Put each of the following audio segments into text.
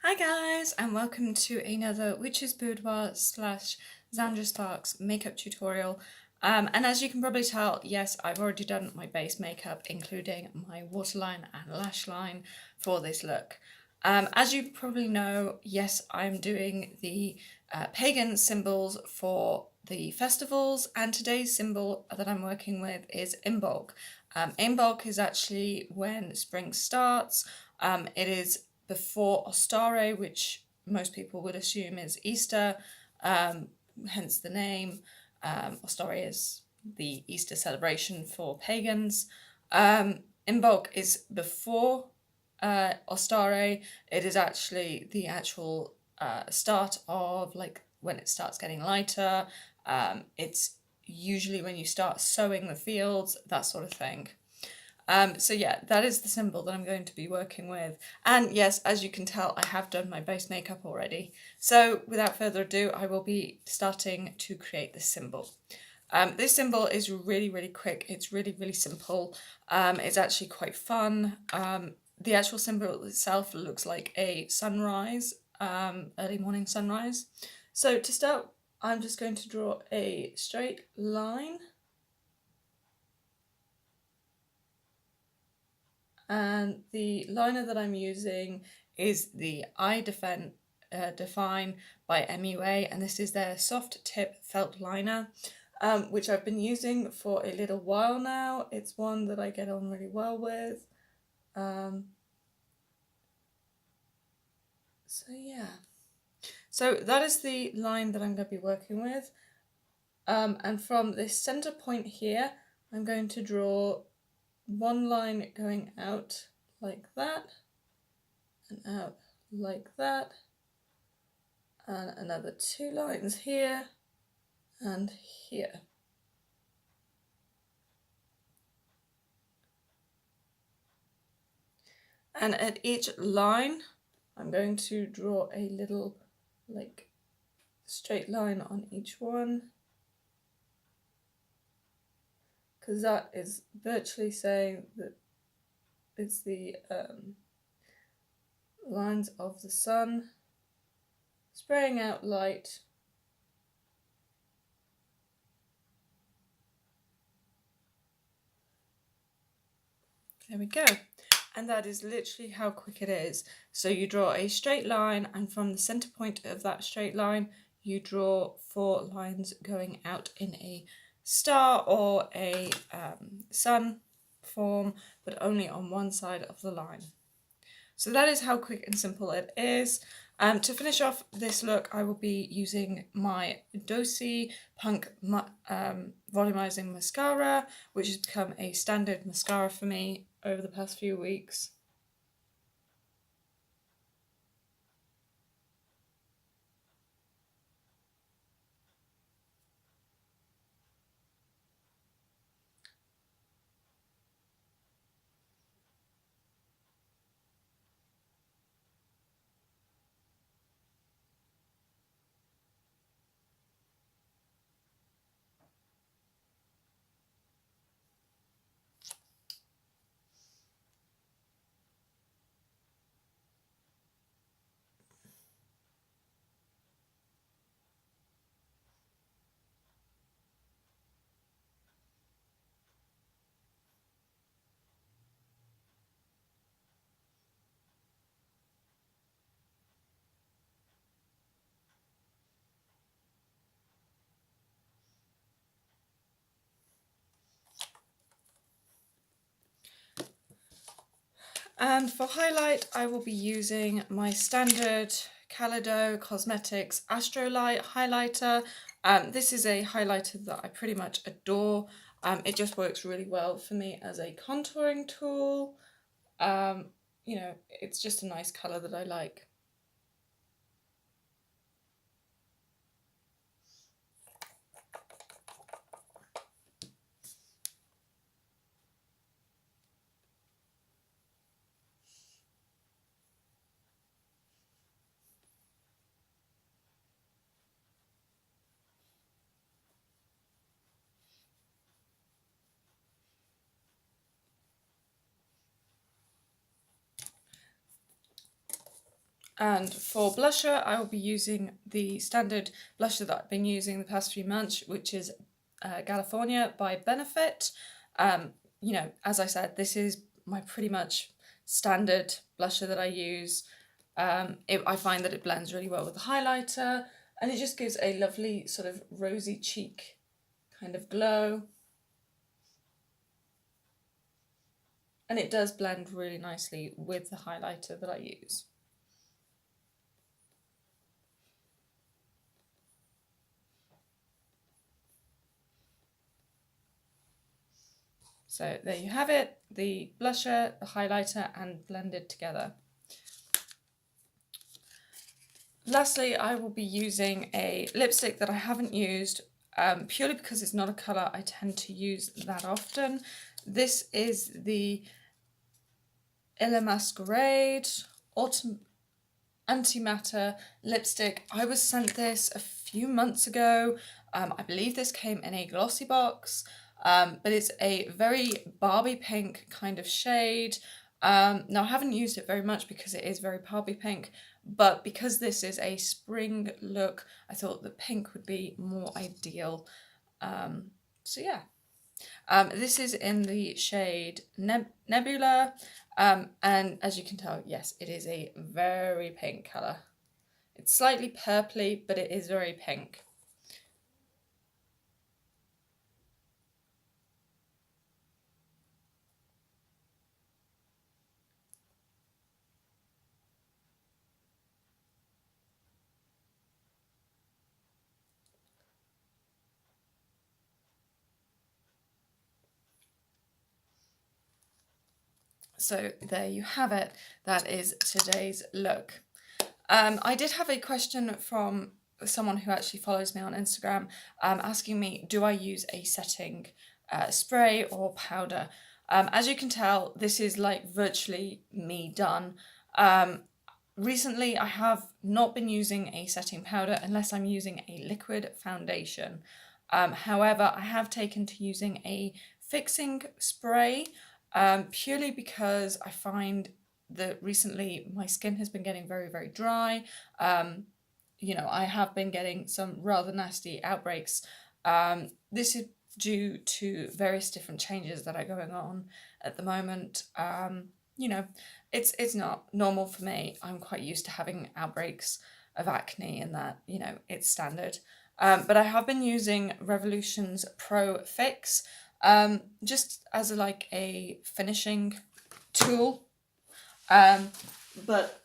Hi guys, and welcome to another Witch's Boudoir slash Zandra Sparks makeup tutorial. And as you can probably tell, yes, I've already done my base makeup, including my waterline and lash line for this look. As you probably know, yes, I'm doing the pagan symbols for the festivals, and today's symbol that I'm working with is imbolc. Imbolc is actually when spring starts. It is before Ostare, which most people would assume is Easter, hence the name. Ostare is the Easter celebration for pagans. Imbolc is before Ostare. It is actually the actual start of like when it starts getting lighter. It's usually when you start sowing the fields, that sort of thing. So yeah, that is the symbol that I'm going to be working with. And yes, as you can tell, I have done my base makeup already. So without further ado, I will be starting to create this symbol. This symbol is really, really quick. It's really, really simple. It's actually quite fun. The actual symbol itself looks like a sunrise, early morning sunrise. So to start, I'm just going to draw a straight line. And the liner that I'm using is the Define by MUA, and this is their soft tip felt liner, which I've been using for a little while now. It's one that I get on really well with. So yeah, so that is the line that I'm going to be working with. And from this center point here, I'm going to draw one line going out like that, and out like that, and another two lines here and here. And at each line, I'm going to draw a little like straight line on each one, because that is virtually saying that it's the lines of the sun spraying out light There we go. And that is literally how quick it is. So you draw a straight line, and from the center point of that straight line, you draw 4 lines going out in a star or a sun form, but only on one side of the line. So that is how quick and simple it is. To finish off this look, I will be using my Dosey Punk Volumizing Mascara, which has become a standard mascara for me over the past few weeks. And for highlight, I will be using my standard Calido Cosmetics Astrolight highlighter. This is a highlighter that I pretty much adore. It just works really well for me as a contouring tool. You know, it's just a nice colour that I like. And for blusher, I will be using the standard blusher that I've been using the past few months, which is California by Benefit. You know, as I said, this is my pretty much standard blusher that I use. I find that it blends really well with the highlighter, and it just gives a lovely sort of rosy cheek kind of glow. And it does blend really nicely with the highlighter that I use. So there you have it, the blusher, the highlighter, and blended together. Lastly, I will be using a lipstick that I haven't used purely because it's not a colour I tend to use that often. This is the Illa Masquerade Autumn Antimatter lipstick. I was sent this a few months ago. I believe this came in a glossy box, but it's a very Barbie pink kind of shade. Now I haven't used it very much because it is very Barbie pink, but because this is a spring look, I thought the pink would be more ideal. So yeah. This is in the shade Nebula, and as you can tell, yes, it is a very pink colour. It's slightly purpley, but it is very pink. So there you have it. That is today's look. I did have a question from someone who actually follows me on Instagram asking me, do I use a setting spray or powder? As you can tell, this is like virtually me done. Recently, I have not been using a setting powder unless I'm using a liquid foundation. However, I have taken to using a fixing spray purely because I find that recently my skin has been getting very, very dry. You know, I have been getting some rather nasty outbreaks. This is due to various different changes that are going on at the moment. You know, it's not normal for me. I'm quite used to having outbreaks of acne and that, you know, it's standard. But I have been using Revolution's Pro Fix just as like a finishing tool. But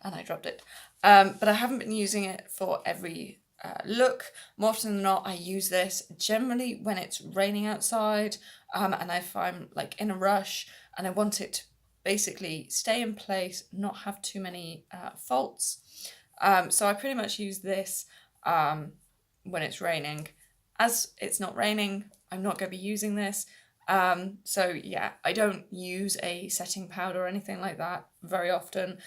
and I dropped it. But I haven't been using it for every look. More often than not, I use this generally when it's raining outside, and if I'm like in a rush and I want it to basically stay in place, not have too many faults. So I pretty much use this when it's raining. As it's not raining, I'm not going to be using this. So yeah, I don't use a setting powder or anything like that very often.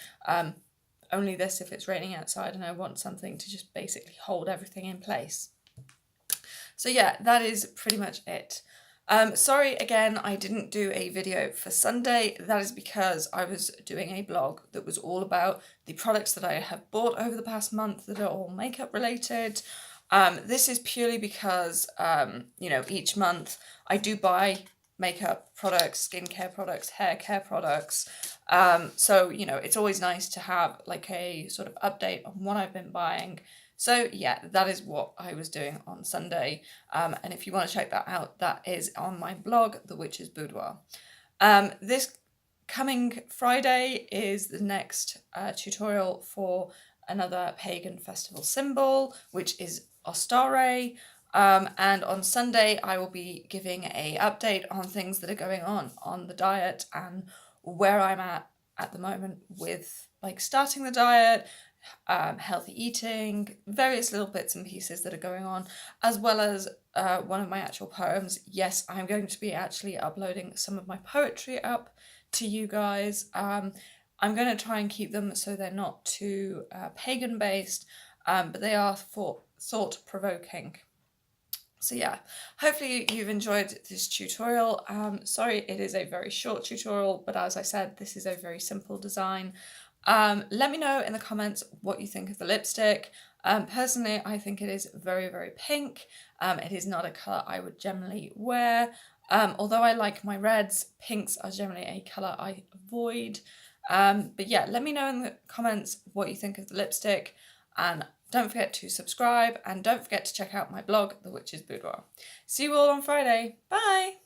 Only this if it's raining outside and I want something to just basically hold everything in place. So yeah, that is pretty much it. Sorry again, I didn't do a video for Sunday. That is because I was doing a blog that was all about the products that I have bought over the past month that are all makeup related. This is purely because, you know, each month I do buy makeup products, skincare products, hair care products. So, you know, it's always nice to have like a sort of update on what I've been buying. So yeah, that is what I was doing on Sunday. And if you want to check that out, that is on my blog, The Witch's Boudoir. This coming Friday is the next tutorial for another pagan festival symbol, which is Ostare. And on Sunday, I will be giving a update on things that are going on the diet and where I'm at the moment with like starting the diet, healthy eating, various little bits and pieces that are going on, as well as one of my actual poems. Yes, I'm going to be actually uploading some of my poetry up to you guys. I'm going to try and keep them so they're not too pagan based, but they are thought-provoking. So yeah, hopefully you've enjoyed this tutorial. Sorry it is a very short tutorial, but as I said, this is a very simple design. Let me know in the comments what you think of the lipstick. Personally, I think it is very, very pink. It is not a colour I would generally wear. Although I like my reds, pinks are generally a colour I avoid. But yeah, let me know in the comments what you think of the lipstick, and don't forget to subscribe, and don't forget to check out my blog, The Witch's Boudoir. See you all on Friday. Bye!